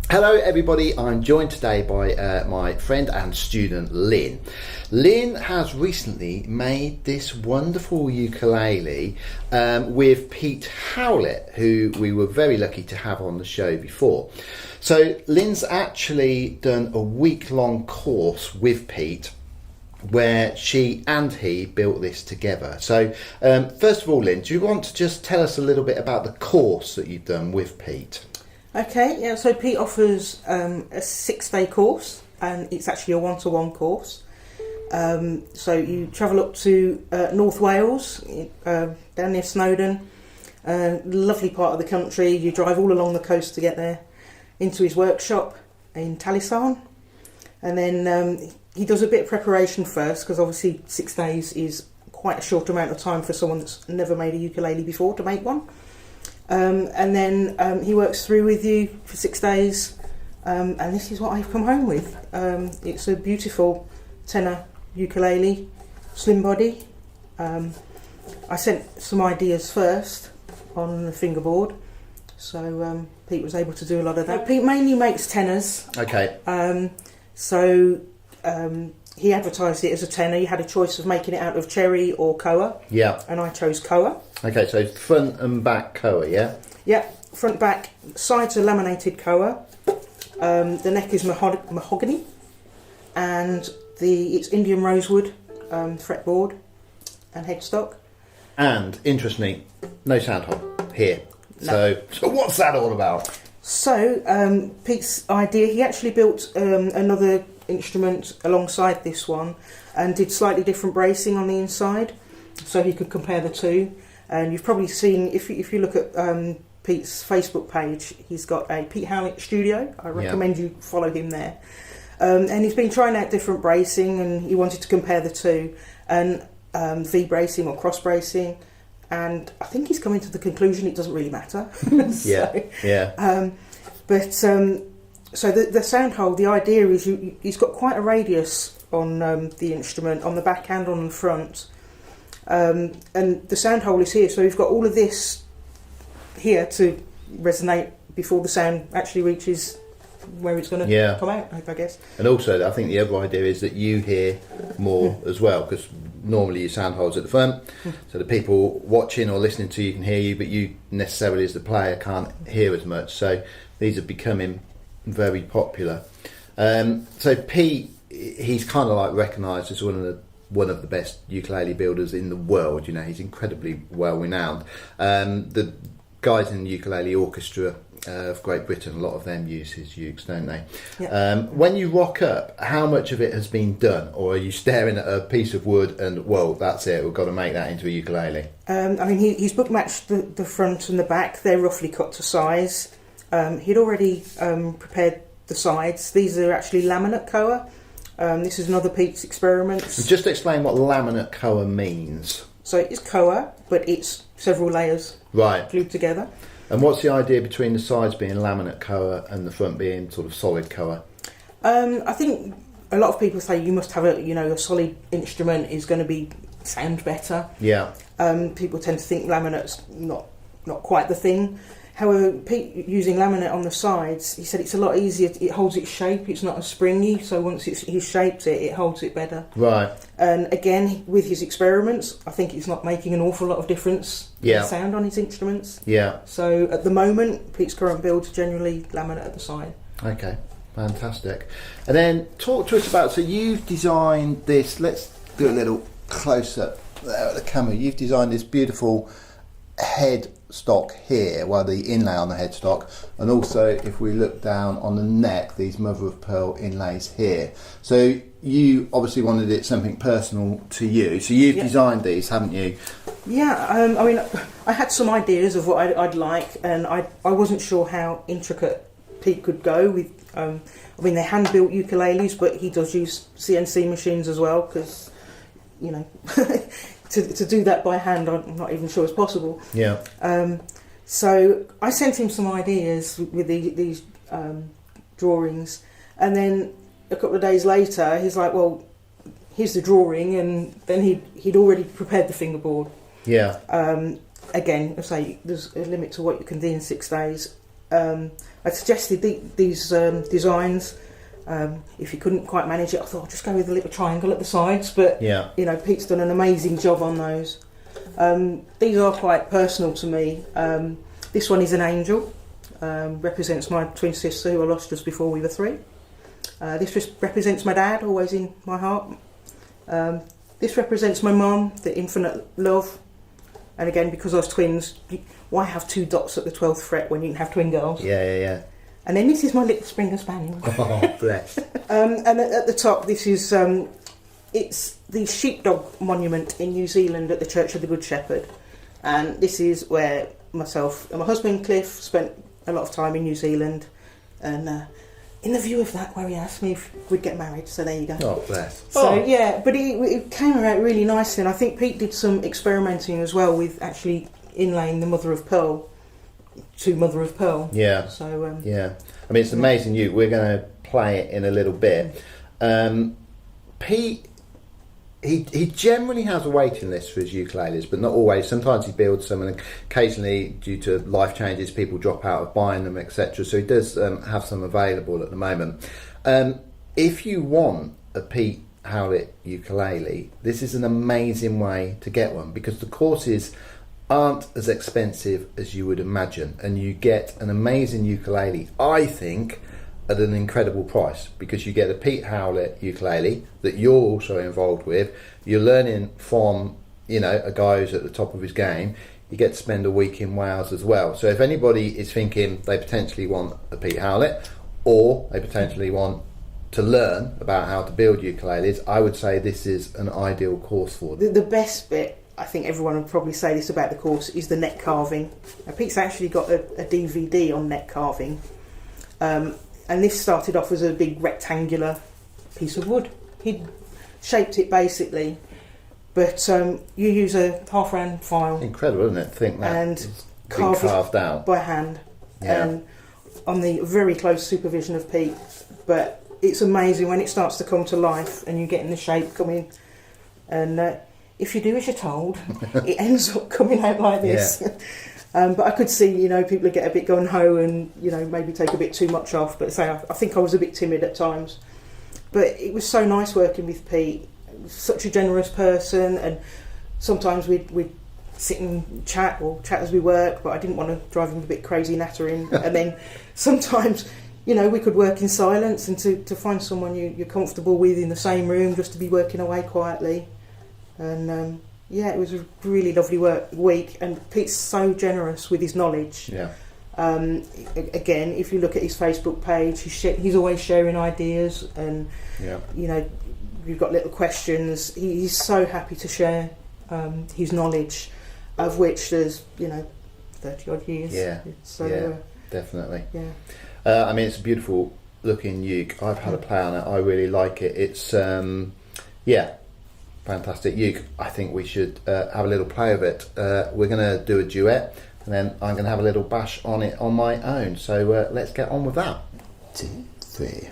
Hello everybody, I'm joined today by my friend and student Lynne. Lynne has recently made this wonderful ukulele with Pete Howlett, who we were very lucky to have on the show before. So Lynne's actually done a week-long course with Pete where she and he built this together. So first of all, Lynne, do you want to just tell us a little bit about the course that you've done with Pete? Okay, yeah, so Pete offers a 6-day course, and it's actually a one-to-one course. So you travel up to North Wales, down near Snowdon, lovely part of the country. You drive all along the coast to get there, into his workshop in Tallysan, and then he does a bit of preparation first, because obviously 6 days is quite a short amount of time for someone that's never made a ukulele before to make one. And then he works through with you for 6 days, and this is what I've come home with. It's a beautiful tenor ukulele, slim body. I sent some ideas first on the fingerboard, so Pete was able to do a lot of that. Pete mainly makes tenors. Okay. He advertised it as a tenor. You had a choice of making it out of cherry or koa. Yeah. And I chose koa. Okay, so front and back koa, yeah? Yeah, front, back, sides are laminated koa. The neck is mahogany, and it's Indian rosewood fretboard and headstock. And interestingly, no sound hole here. No. So what's that all about? So Pete's idea, he actually built another instrument alongside this one and did slightly different bracing on the inside, so he could compare the two. And you've probably seen, if you look at Pete's Facebook page, he's got a Pete Howlett studio. I recommend you follow him there. And he's been trying out different bracing, and he wanted to compare the two, and V bracing or cross bracing. And I think he's coming to the conclusion it doesn't really matter. So the sound hole, the idea is he's got quite a radius on the instrument, on the back and on the front. And the sound hole is here, so we've got all of this here to resonate before the sound actually reaches where it's going to come out, I guess. And also, I think the other idea is that you hear more as well, because normally your sound hole's at the front, so the people watching or listening to you can hear you, but you necessarily as the player can't hear as much. So these are becoming very popular. So Pete, he's kind of like recognised as one of the best ukulele builders in the world. You know, he's incredibly well renowned. The guys in the ukulele orchestra of Great Britain, a lot of them use his ukes, don't they? Yeah. When you rock up, how much of it has been done, or are you staring at a piece of wood and, whoa, that's it, we've got to make that into a ukulele? I mean, he's book matched the front and the back. They're roughly cut to size. He'd already prepared the sides. These are actually laminate koa. This is another Pete's experiments. Just explain what laminate koa means. So it's koa, but it's several layers glued together. And what's the idea between the sides being laminate koa and the front being sort of solid koa? I think a lot of people say you must have a solid instrument is going to sound better. Yeah. People tend to think laminate's not quite the thing. However, Pete, using laminate on the sides, he said it's a lot easier. It holds its shape. It's not as springy, so once he's shaped it, it holds it better. Right. And again, with his experiments, I think it's not making an awful lot of difference in the sound on his instruments. Yeah. So at the moment, Pete's current build's generally laminate at the side. Okay, fantastic. And then talk to us about, so you've designed this, let's do a little close-up there at the camera. You've designed this beautiful headstock here, the inlay on the headstock, and also if we look down on the neck, these mother of pearl inlays here. So you obviously wanted it something personal to you, so you've designed these, haven't you? Yeah, I mean, I had some ideas of what I'd like, and I wasn't sure how intricate Pete could go with. I mean, they're hand built ukuleles, but he does use CNC machines as well, because to do that by hand, I'm not even sure it's possible. Yeah. So I sent him some ideas with these drawings, and then a couple of days later, he's like, "Well, here's the drawing," and then he'd already prepared the fingerboard. Yeah. Again, I say there's a limit to what you can do in 6 days. I suggested these designs. If you couldn't quite manage it, I thought I'll just go with a little triangle at the sides. But Pete's done an amazing job on those. These are quite personal to me. This one is an angel. Represents my twin sister who I lost just before we were 3. This just represents my dad, always in my heart. This represents my mum, the infinite love. And again, because I was twins, why have 2 dots at the 12th fret when you can have twin girls? Yeah. And then this is my little Springer Spaniel. Oh, bless. And at the top, this is it's the sheepdog monument in New Zealand at the Church of the Good Shepherd. And this is where myself and my husband Cliff spent a lot of time in New Zealand, and in the view of that, where he asked me if we'd get married. So there you go. Oh, bless. So yeah, but it came out really nicely, and I think Pete did some experimenting as well with actually inlaying the mother of pearl to mother of pearl. Yeah. So yeah, I mean, it's amazing. We're going to play it in a little bit. Pete. He generally has a waiting list for his ukuleles, but not always. Sometimes he builds some, and occasionally, due to life changes, people drop out of buying them, etc. So he does have some available at the moment. If you want a Pete Howlett ukulele, this is an amazing way to get one, because the courses aren't as expensive as you would imagine, and you get an amazing ukulele, I think, at an incredible price, because you get a Pete Howlett ukulele that you're also involved with. You're learning from, a guy who's at the top of his game. You get to spend a week in Wales as well. So if anybody is thinking they potentially want a Pete Howlett, or they potentially want to learn about how to build ukuleles, I would say this is an ideal course for them. The best bit, I think everyone would probably say this about the course, is the neck carving. Now, Pete's actually got a DVD on neck carving. And this started off as a big rectangular piece of wood. He'd shaped it basically, but you use a half-round file. Incredible, isn't it? Think that and carved out by hand, on the very close supervision of Pete. But it's amazing when it starts to come to life and you're getting the shape coming. And if you do as you're told, it ends up coming out like this. Yeah. But I could see, people get a bit gung-ho and, maybe take a bit too much off. But I think I was a bit timid at times. But it was so nice working with Pete. He was such a generous person. And sometimes we'd sit and chat as we work. But I didn't want to drive him a bit crazy nattering. And then sometimes, we could work in silence, and to find someone you're comfortable with in the same room, just to be working away quietly. And it was a really lovely week, and Pete's so generous with his knowledge. Yeah. Again, if you look at his Facebook page, he's always sharing ideas, and you've got little questions. He's so happy to share his knowledge, of which there's 30 odd years. Yeah. So definitely. Yeah. I mean, it's a beautiful looking uke. I've had a play on it. I really like it. It's fantastic uke. I think we should have a little play of it. We're going to do a duet, and then I'm going to have a little bash on it on my own. So let's get on with that. 2, 3.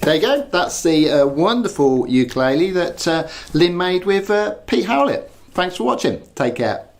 There you go. That's the wonderful ukulele that Lynne made with Pete Howlett. Thanks for watching. Take care.